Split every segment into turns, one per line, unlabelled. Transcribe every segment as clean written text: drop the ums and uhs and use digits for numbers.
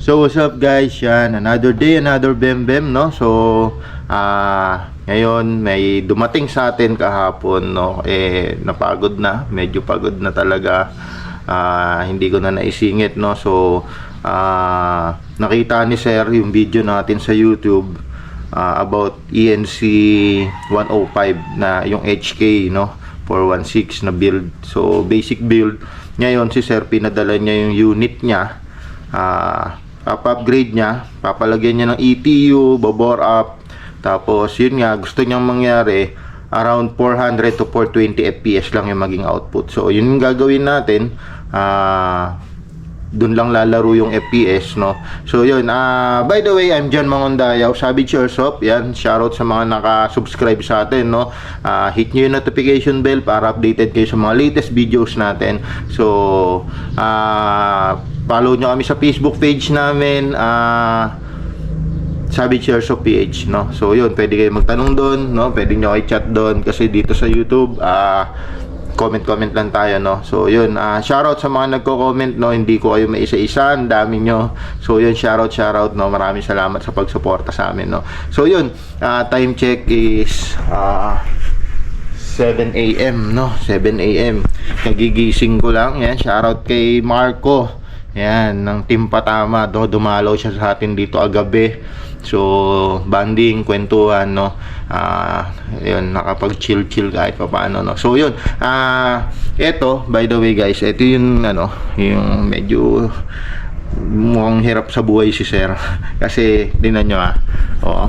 So what's up guys, yan, another day, another bem no. So ngayon may dumating sa atin kahapon no. Napagod na, medyo pagod na talaga. Hindi ko na naisingit no. So nakita ni sir yung video natin sa YouTube about ENC 105 na yung HK no, 416 na build. So basic build. Ngayon si sir pinadala niya yung unit niya. Papa-upgrade niya, papalagyan niya ng ETU, babore up. Tapos yun nga, gusto niyang mangyari around 400 to 420 FPS lang yung maging output. So yun yung gagawin natin. Dun lang lalaro yung FPS no. So yun, by the way, I'm John Mangondayaw, Savage Airsoft. Yan, shoutout sa mga naka-subscribe sa atin no. Hit nyo yung notification bell para updated kayo sa mga latest videos natin. So follow nyo kami sa Facebook page namin, Savage Airsoft PH no. So yun, pwede kayo magtanong doon no, pwede nyo i-chat doon kasi dito sa YouTube comment lang tayo no. So yun, shoutout sa mga nagko-comment no, hindi ko kayo maisa-isa, ang dami nyo. So yun, shoutout no, maraming salamat sa pagsuporta sa amin no. So yun, time check is 7 AM no, 7 AM. Nagigising ko lang. Yan, shoutout kay Marco. Yan, ng Team Patama, dumalaw siya sa atin dito agabi. So, banding, kwentuhan, no. Yun, nakapag-chill kahit pa paano, no. So, yun. Eto, by the way, guys, eto yung, yung medyo mukhang hirap sa buhay si sir. Kasi, tingnan nyo, Oo.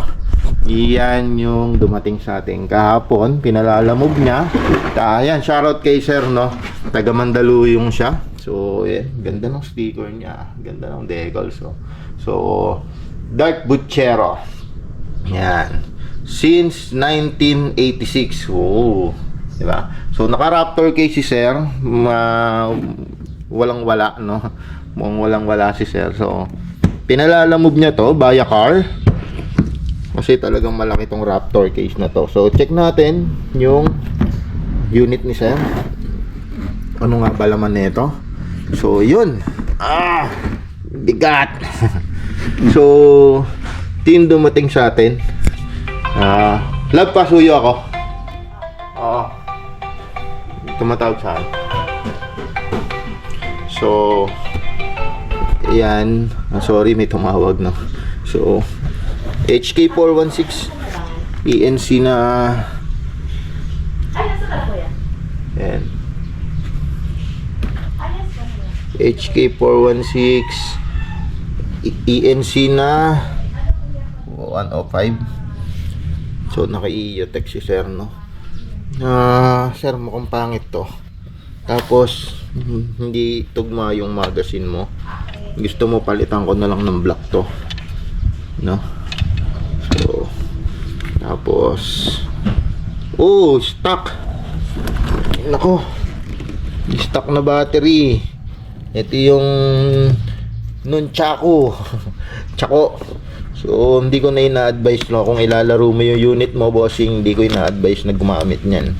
Iyan yung dumating sa ating kahapon. Pinalalamog niya. Ayan, shoutout kay sir, no. Taga Mandaluyong siya. So, yeah, ganda ng sticker niya. Ganda ng decal. So Dark Butchero. Yan. Since 1986. Oh, diba? So, naka-Raptor case si sir. Walang-wala, no? Mukhang walang-wala si sir. So, pinalalamove niya to via car. Kasi talagang malaki tong Raptor case na to. So, check natin yung unit ni sir. Ano nga ba laman nito? So, yun. Bigat. So, team dumating sa atin. Love, pasuyo ako. Oo. Tumatawag sa akin. So, yan. Sorry, may tumawag, no. So, HK416 ENC na. Yan. HK416 ENC na 105. So naka-EOTech si sir no. Sir, mukhang pangit to. Tapos hindi tugma yung magazine mo. Gusto mo palitan ko na lang ng black to, no. So tapos stuck. Nako, stuck na battery. Ito yung nunchaku. Chako. So hindi ko na ina-advise no, kung ilalaro mo yung unit mo, bossing, hindi ko ina-advise na gumamit niyan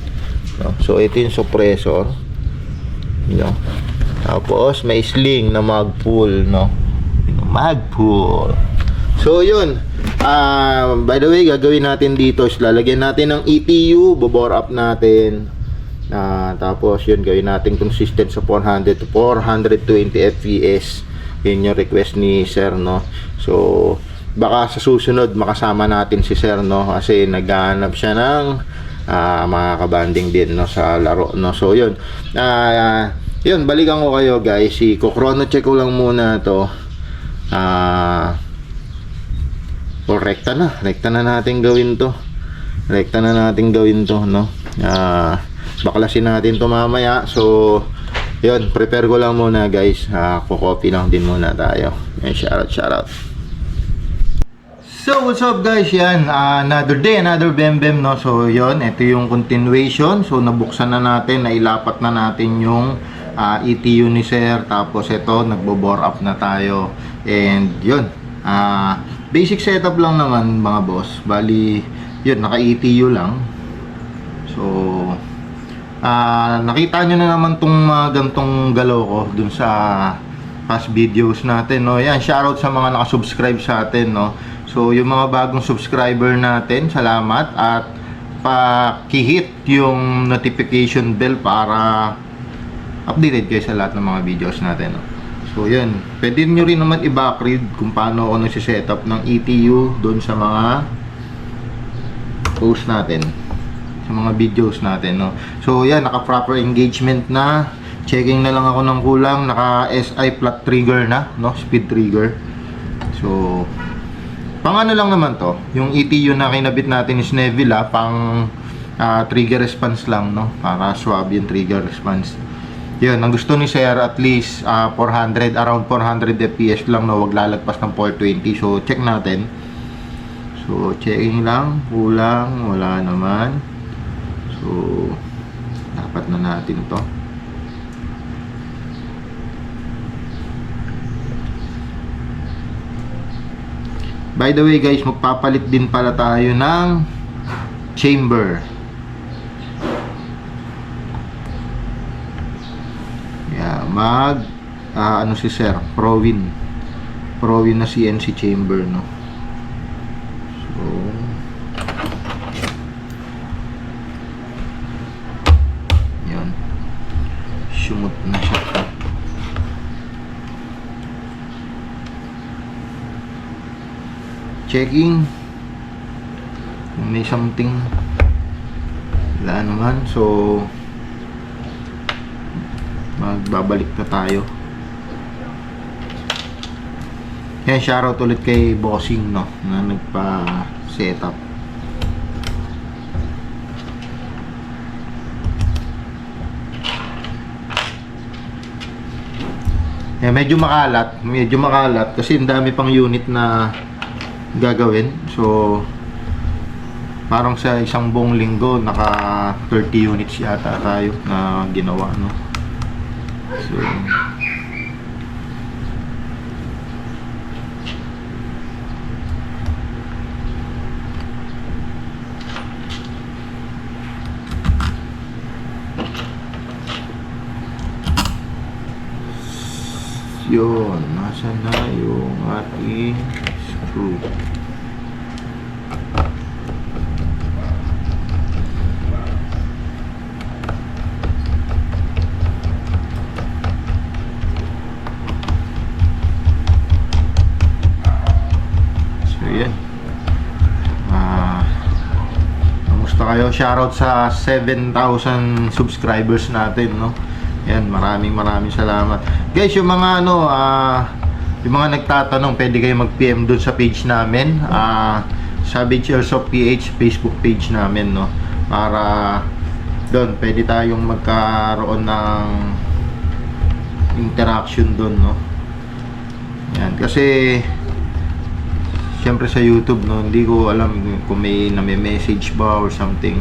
no? So ito yung suppressor no? Tapos may sling na mag-pull no? Mag-pull. So yun, by the way, gagawin natin dito is lalagyan natin ng ETU, babore up natin. Tapos yun, gawin natin consistent sa 400 to 420 FPS. Yun yung request ni sir no. So baka sa susunod makasama natin si sir no, kasi naghahanap siya ng mga kabanding din no sa laro no. So yun, yun, balikan ko kayo guys. Chrono check ko lang muna to. Rekta na natin gawin to. Rekta na natin gawin to no. Baklasin natin to mamaya. So yun, prepare ko lang muna guys. Kukopi lang din muna tayo. Shoutout. So what's up guys, yan, another day, another bem no. So yun, ito yung continuation. So nabuksan na natin, nailapat na natin yung ETU ni sir. Tapos ito, nagbo-bore up na tayo. And yun, basic setup lang naman mga boss. Bali yun, naka ETU lang. So nakita nyo na naman tong gantong galaw ko dun sa past videos natin, no. Yan, shoutout sa mga nakasubscribe sa atin, no. So yung mga bagong subscriber natin, salamat, at paki-hit yung notification bell para updated kayo sa lahat ng mga videos natin, no? So yun, pwede nyo rin naman i-backread kung paano ako nagsisetup ng ETU doon sa mga post natin, sa mga videos natin, no? So yan, naka proper engagement na, checking na lang ako ng kulang, naka SI flat trigger na, no, speed trigger. So pang ano lang naman to, yung ETU na kinabit natin is Neville, pang trigger response lang, no, para swab yung trigger response. Yun, ang gusto ni Sir at least 400, around 400 fps lang, no, wag lalagpas ng 420. So check natin. So checking lang, kulang, wala naman. So dapat na natin to. By the way guys, magpapalit din pala tayo ng chamber. Yeah, ano si Sir, Prowin na CNC chamber, no. So yun, sumot na siya. Checking kung may something, wala naman. So magbabalik na tayo. Yan, shoutout ulit kay Bossing, no, na nagpa-setup. Yan, medyo makalat kasi ang dami pang unit na gagawin. So parang sa isang buong linggo naka 30 units yata tayo na ginawa, no. So yun, nasa na yung ating screw. Kamusta kayo? Shoutout sa 7,000 subscribers natin, no. Yan, maraming salamat. Guys, yung mga yung mga nagtatanong, pwede kayo mag-PM doon sa page namin, Savage Airsoft PH Facebook page namin, no. Para doon pwede tayong magkaroon ng interaction doon, no. Yan, kasi siyempre sa YouTube, no, hindi ko alam kung may name-message ba or something.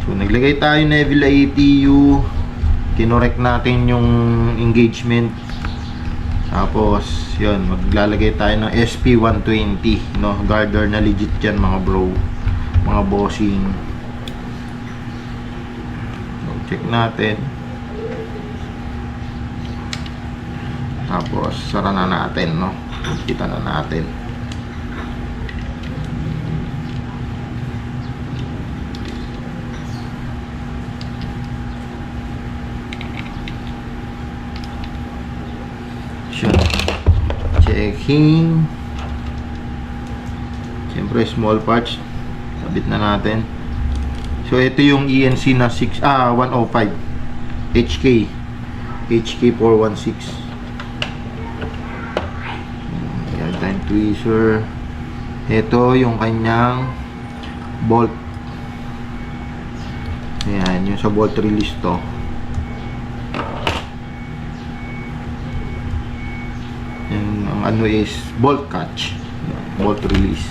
So naglagay tayo Neville ATU, kinorek natin yung engagement, tapos yun, maglalagay tayo ng SP120, no, Gardner na legit yan, mga bro, mga bossing. Check natin. Tapos sara na natin, no. Kita na natin. Checking. Siyempre small parts sabit na natin. So ito yung ENC na 105 HK416. Yan, time tweezer. Ito yung kanyang bolt. Ayan, yung sa bolt release to. Yan, ang ano is bolt catch, bolt release.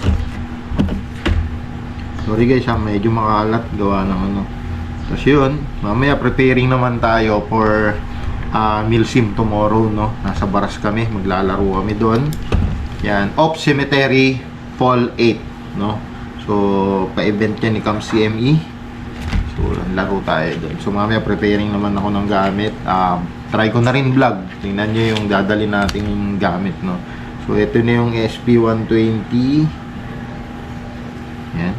Sorry guys, medyo makalat gawa ng ano. Tapos yun, mamaya preparing naman tayo for Milsim tomorrow, no. Nasa Baras kami, maglalaro kami doon. Yan, Off Cemetery Fall 8, no. So So, pa-event yan ni Cam CME. So, laro tayo doon. So, mamaya preparing naman ako ng gamit. Try ko na rin vlog. Tingnan nyo yung dadali nating gamit, no? So, ito na yung SP120. Yan.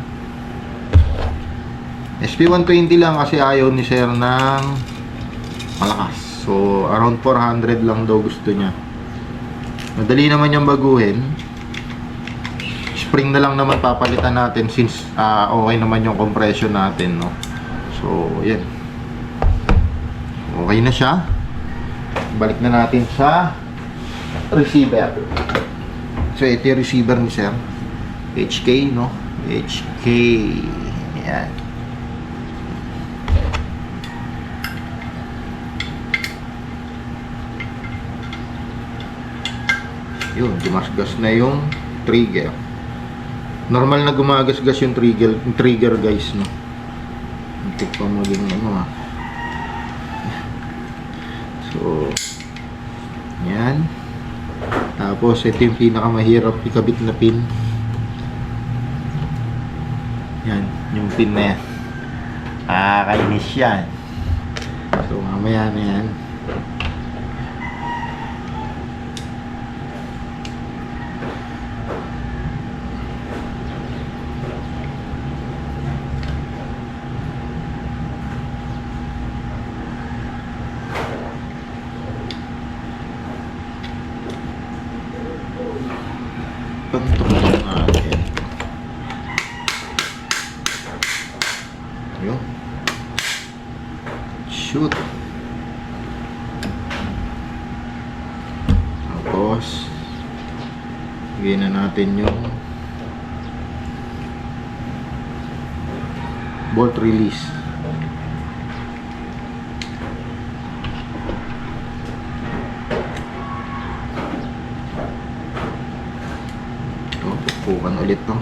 SP120 lang kasi ayaw ni sir ng malakas. So, around 400 lang daw gusto niya. Madali naman yung baguhin. Spring na lang naman papalitan natin since okay naman yung compression natin, no? So, yan. Okay na siya. Balik na natin sa receiver. So, ito yung receiver ni sir. HK, no? HK. Yan. Yun, gumasgas na yung trigger. Normal na gumagasgas yung trigger guys, no? Hindi pa maging ano, So, yan. Tapos, ito yung pinakamahirap ikabit na pin. Yan, yung pin na yan. Kainis yan. So, mamaya na yan. Pantok natin. Yun. Shoot. Tapos, lagyan na natin yung bolt release. Pukan ulit to.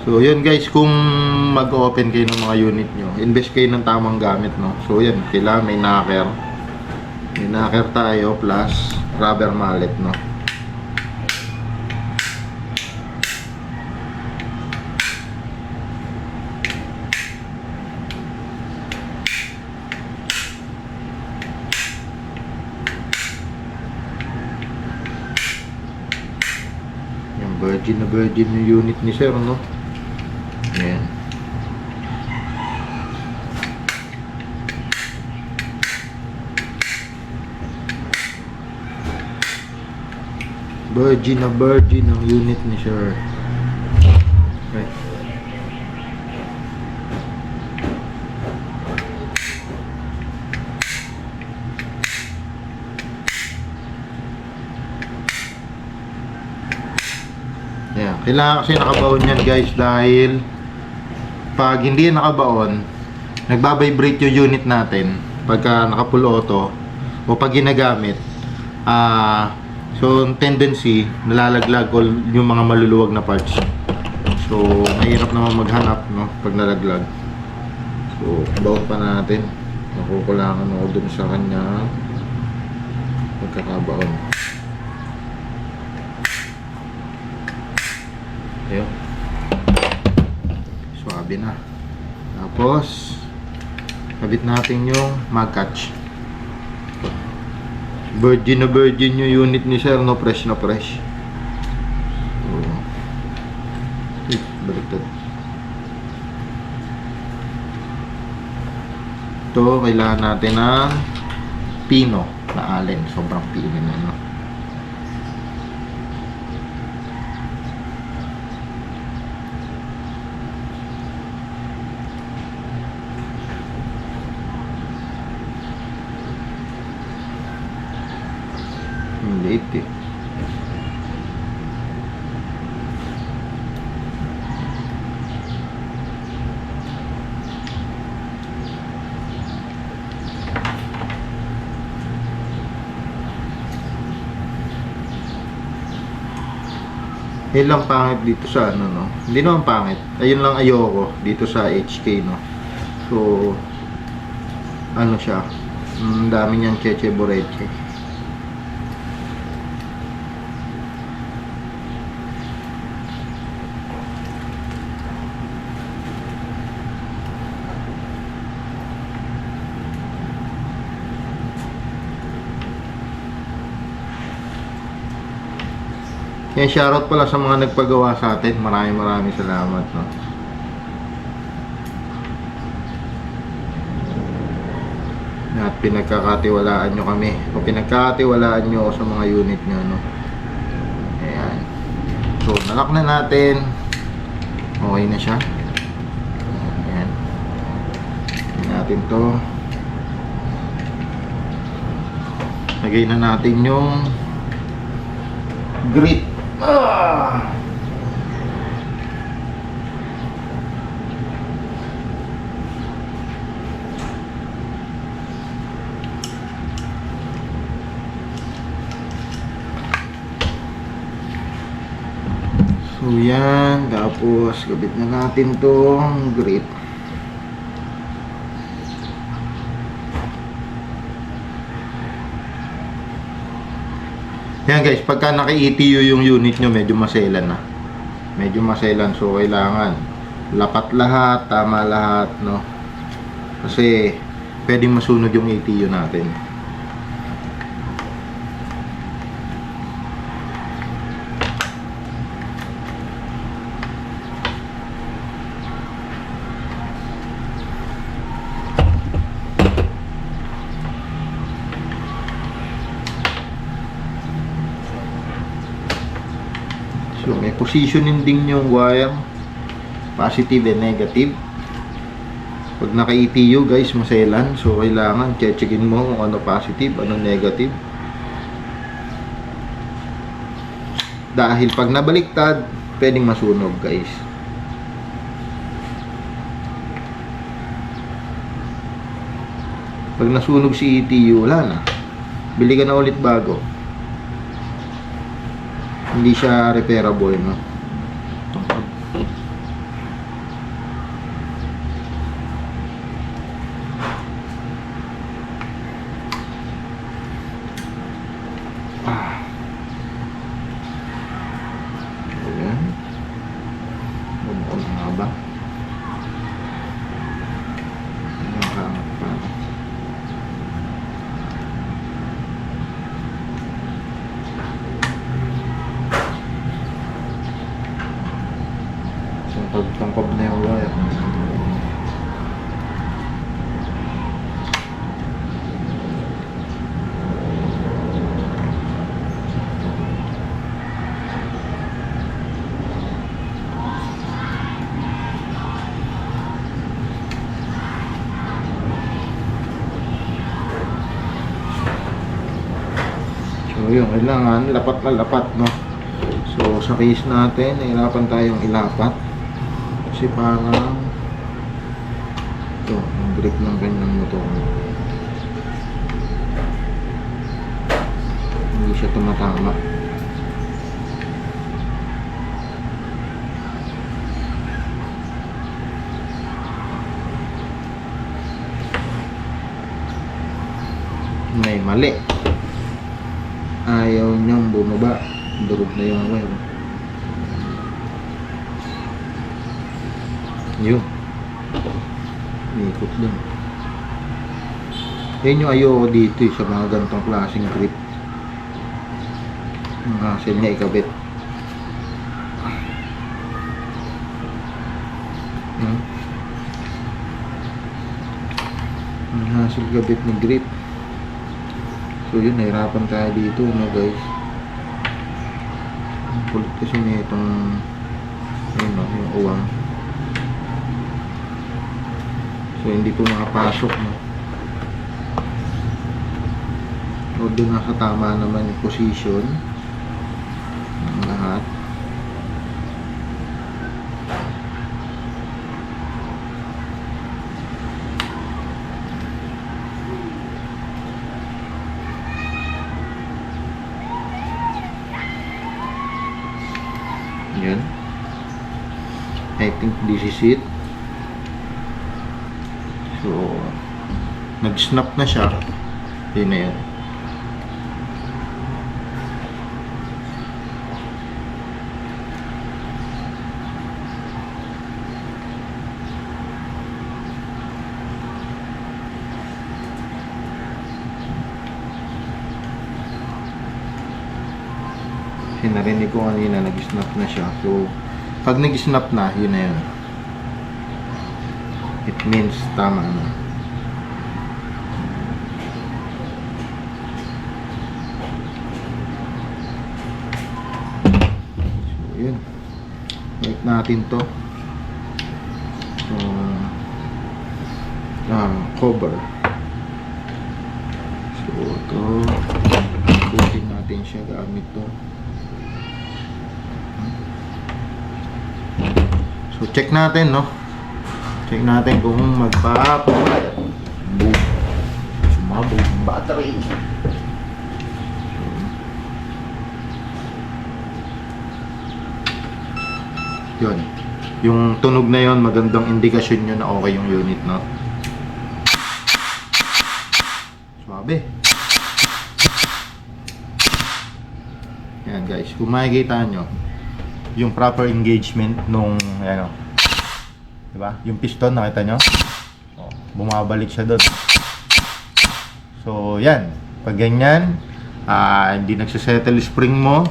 So yun guys, kung mag-open kayo ng mga unit nyo, invest kayo ng tamang gamit, no? So yan, kailangan may knocker. May knocker tayo plus rubber mallet, no? Virgin na virgin yung unit ni sir, no? Ayan. Virgin na virgin ang unit ni sir. Okay. Yeah, kailangan kasi nakabaon yan guys dahil pag hindi yan nakabaon, nagbabibrate yung unit natin pagka naka-full auto o pag ginagamit. So tendency nalalaglag yung mga maluluwag na parts. So mahirap naman maghanap, no, pag nalaglag. So baon pa natin. Nakukulangan ako dun sa kanya pagkakabaon. Ayun. Swabe na. Tapos kabit natin yung mag catch. Virgin na virgin yung unit ni sir, no? Fresh na fresh. So, baliktad. Ito kailangan natin ng pino na allen. Sobrang pino na, no? Late eh. Ayun lang pangit dito sa ano, no? Hindi naman pangit. Ayun lang ayoko dito sa HK, no? So ano siya, dami niyang cheche boreche. Yan, shoutout pala sa mga nagpagawa sa atin. Maraming salamat, no. At pinagkakatiwalaan nyo kami. O pinagkakatiwalaan nyo sa mga unit nyo, no. Ayan. So, nalock na natin. Okay na siya. Ayan. Ayan natin to. Lagay na natin yung grit. So yan, tapos gabit na natin tong grit. Yan guys, pagka naka-ETU yung unit nyo, medyo maselan na. Medyo maselan, so kailangan lapat lahat, tama lahat, no? Kasi pwedeng masunog yung ETU natin. So, may positioning din yung wire, positive and negative. Pag naka-ETU guys, maselan. So, kailangan checkin mo kung ano positive, ano negative. Dahil pag nabaliktad, pwedeng masunog guys. Pag nasunog si ETU, wala na. Bili ka na ulit bago. Hindi siya repairable, no? Ayan. Bumukol na nga ba? Ayan, hangat pa. Tangkab na yung wire. So yun, kailangan lapat na lapat, no? So sa case natin, nahirapan tayong ilapat. Kasi parang ito, yung grip ng kanyang motor, hindi siya tumatama. May mali, ayaw niyang bumaba, durog na yung wire. Yun, ikot din. Yan yung ayoko dito sa mga ganitong klaseng grip. Ang hassle niya ikabit. Ang hassle kabit ng grip. So yun, nahirapan tayo dito, no guys. Ang kulit kasi na itong yung uwang. So hindi po makapasok, no. So doon nasa tama naman yung position ng lahat. Yan, I think this is it. So nag-snap na siya. Yun na yan. narinig ko kanina, nag-snap na siya. So, pag nag-snap na, yun na yun. It means tama na. So, yun. Balik natin to. So, cover. So, ito. Butin natin siya gamit to. So, check natin, no? Check natin kung magpapalaya. Boom. Sumabog ang battery. Yun. Yung tunog na yon, magandang indikasyon nyo na okay yung unit, no? Swabe. Yan guys, kung makikita nyo yung proper engagement nung ano, diba? Yung piston, nakita nyo? Oh, bumabalik siya doon. So, yan. Pag ganyan, hindi nagsisettle spring mo.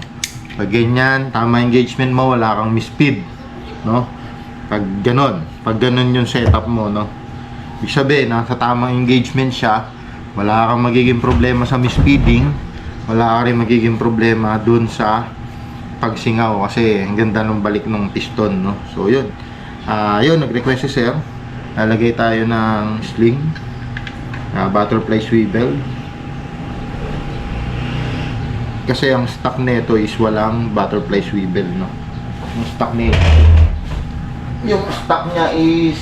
Pag ganyan, tama engagement mo, wala kang mispeed, no? Pag ganon yung setup mo, no? Ibig sabihin, nasa tamang engagement siya, wala kang magiging problema sa mispeeding, wala ka rin magiging problema dun sa pagsingaw kasi ang ganda ng balik ng piston, no? So, yun. Yun, nag-request si sir. Lalagay tayo ng sling, butterfly swivel. Kasi ang stock nito is walang butterfly swivel, no? Yung stock nito, yung stock niya is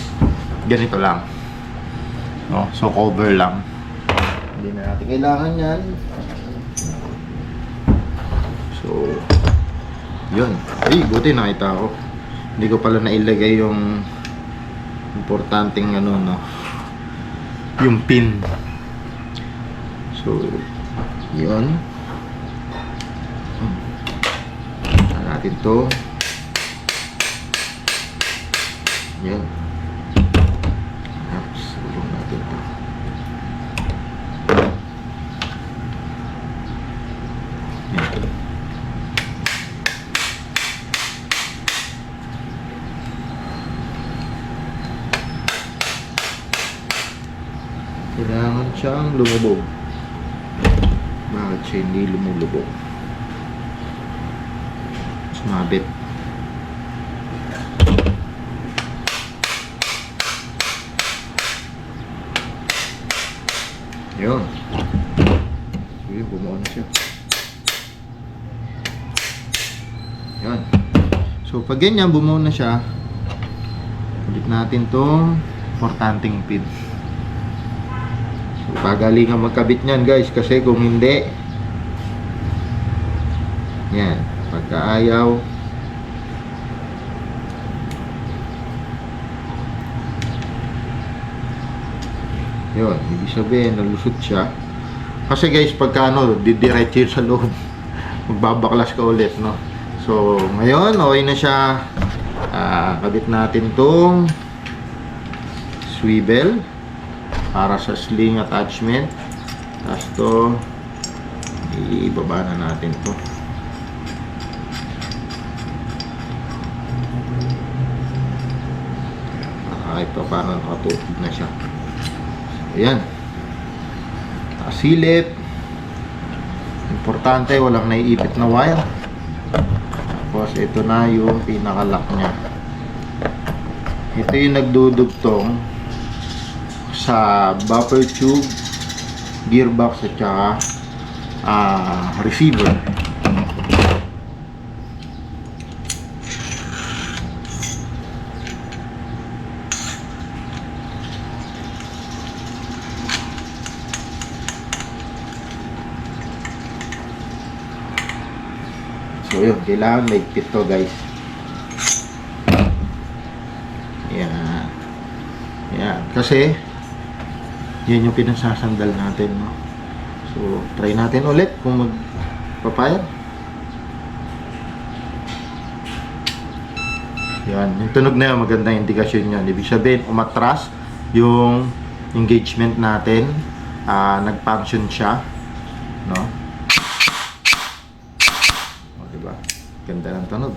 ganito lang, no? So cover lang. Hindi na natin kailangan yan. So yun. Ay, buti nakita ko. Hindi ko pala nailagay yung importanteng ano, no? Yung pin. So yun. Natin to. Yan. Oops, ulong natin to. Yan. Kailangan siyang lumubog. Bakit siya hindi lumulubog? Sumabit. Yun. Sige, bumuo na siya. Yun. So, pag ganyan, bumuo na siya, ulit natin itong importanteng pin. So, pagalingan magkabit niyan, guys, kasi kung hindi, yan, pagka ayaw, yun, ibig sabihin nalusot siya. Kasi guys, pagka ano, didiretso yun sa loob, magbabaklas ka ulit, no? So, ngayon, okay na siya. Kabit natin tong swivel para sa sling attachment. Tapos to, ibaba na natin to. Kahit pa paano nakatupid na siya. Ayan. Silip. Importante, walang naiipit na wire. Tapos, ito na yung pinaka-lock nya. Ito yung nagdudugtong sa buffer tube, gearbox, at saka receiver. So yun, kailangan maigpit to, guys. Yan. Yan. Kasi yan yung pinasasandal natin, no? So try natin ulit kung magpapayag. Yan, yung tunog na yun, magandang indikasyon yun. Ibig sabihin, umatras yung engagement natin, nag-function siya, no? O, diba? Ganda ng tunog.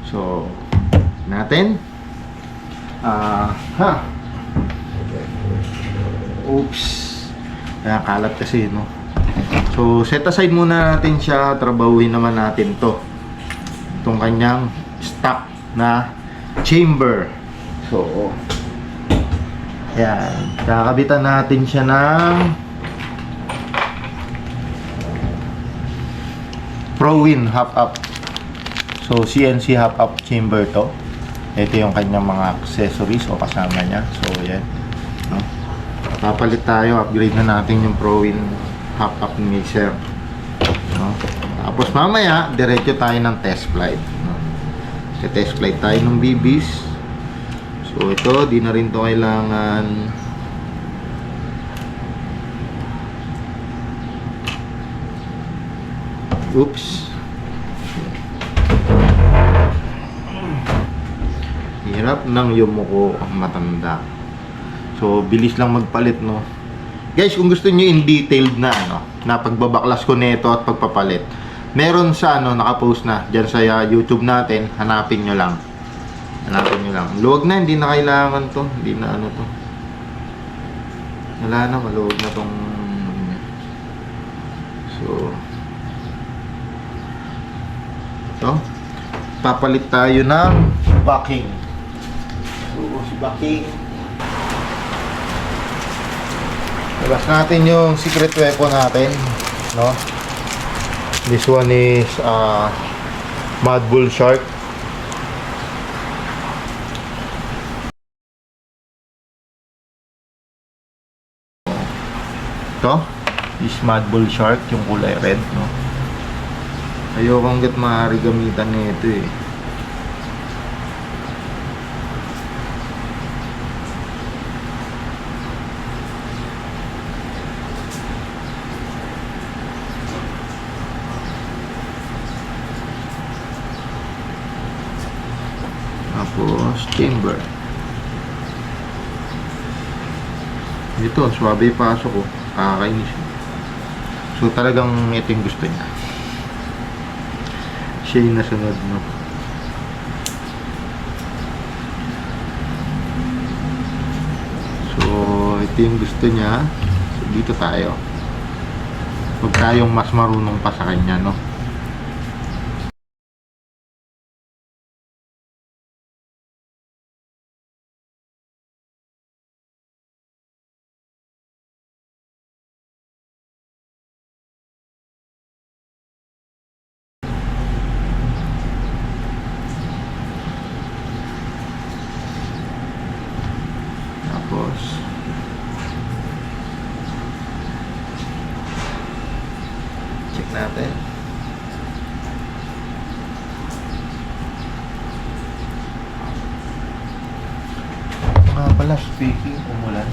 So, natin. Oops. Kaya kalat kasi, no? So, set aside muna natin siya. Trabahuin naman natin to. Itong kanyang stock na chamber. So, ayan. Kakabitan natin siya ng ProWin half-up. So, CNC half-up chamber to. Ito yung kanyang mga accessories o kasama niya. So, ayan. No? Papalit tayo. Upgrade na natin yung ProWin half-up mixer. No? Tapos mamaya, diretso tayo ng test flight. No? Test flight tayo ng BBs. So, ito, di na rin to kailangan oops. Hirap ng yumuko ang matanda. So, bilis lang magpalit, no? Guys, kung gusto niyo in detailed na, na pagbabaklas ko nito at pagpapalit, meron sa, nakapost na, dyan sa YouTube natin, hanapin nyo lang. Hanapin nyo lang. Luwag na, hindi na kailangan to. Hindi na to. Wala na, maluwag na tong so, papalit tayo ng backing. So, si backing. Labas natin yung secret weapon natin, no? This one is Mad Bull Shark. Ito is Mad Bull Shark, yung kulay red, no? Ayoko hanggat maaari gamitan nito eh. Tapos chamber. Ito, swabe pasok ko. Kakainis. So talagang ito yung gusto niya. Siya yung nasunod, no? So ito yung gusto niya. So dito tayo. Huwag tayong mas marunong pa sa kanya, no? Tapos check natin. Pala, speaking, umulan.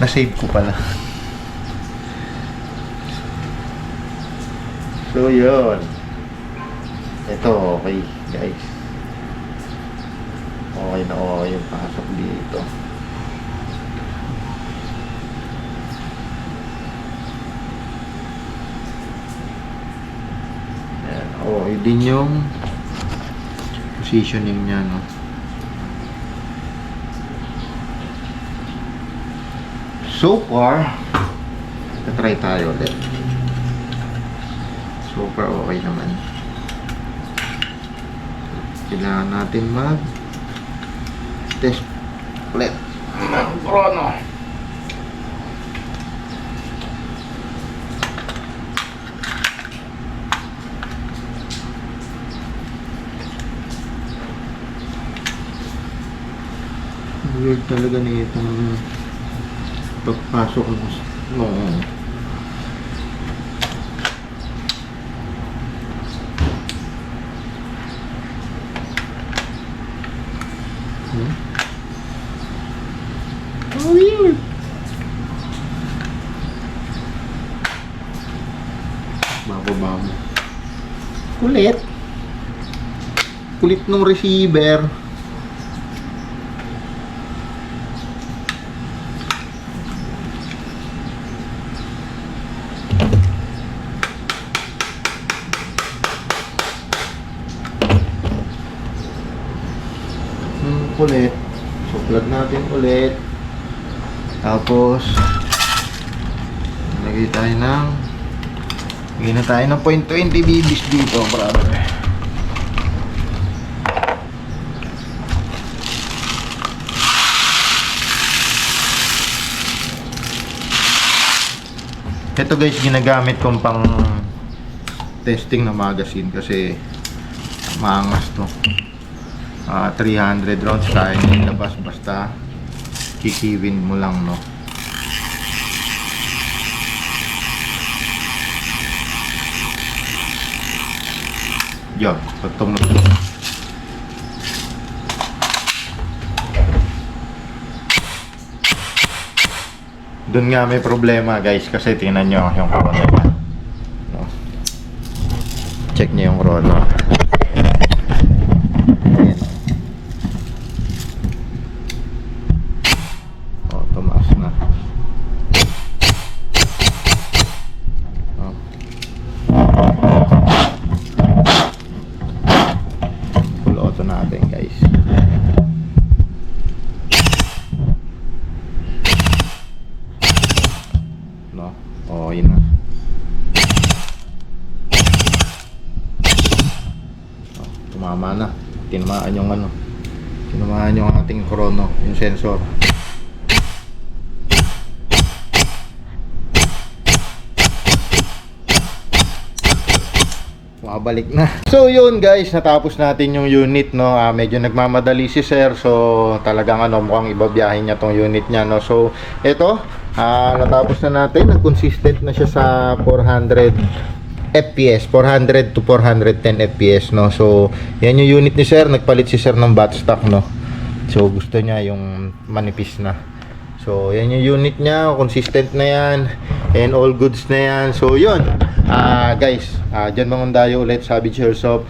Na-save ko pala. So, yun. Ito, okay, guys. Okay na okay yung pasok dito. Ayan, okay din yung positioning niya, no? So far, try tayo ulit. So far, okay naman. Kailangan natin mag-test ulit ng chrono. Weird talaga nitong pagpasok nung oh, weird. Bababa mo. Kulit. Kulit nung receiver. ulit. Suklad natin ulit. Tapos lagay na tayo ng 0.20 BBs dito, brother. Ito guys, ginagamit kong pang testing na magazine kasi maangas to. 300 rounds kaya niya ilabas basta kikiwin mo lang, no. Yan, patong na. Doon nga may problema guys kasi tingnan nyo yung corona niya, no? Check nyo yung corona. Oh, tumaas na. Oh. Full auto natin guys. No? Oh, yun na. Oh, tumama na. Tinamaan yung ano. Tinamaan yung ating chrono, yung sensor. Mabalik na. So yun guys, natapos natin yung unit, no. Medyo nagmamadali si sir, so talagang ano, mukhang ibabiyahin niya tong unit niya, no. So eto, natapos na natin. Nag-consistent na siya sa 400 FPS, 400 to 410 FPS, no. So yan yung unit ni sir. Nagpalit si sir ng bat stock, no. So gusto niya yung manipis na. So yan yung unit niya, consistent na yan, and all goods na yan. So yun, guys, dyan mangundayo ulit sa Savage Airsoft.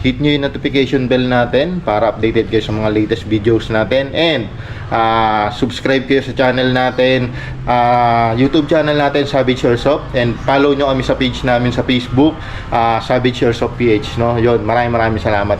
Hit nyo yung notification bell natin para updated kayo sa mga latest videos natin, and subscribe kayo sa channel natin, YouTube channel natin, Savage Airsoft, and follow nyo kami sa page namin sa Facebook, Savage Airsoft PH, no. Yun, maraming salamat.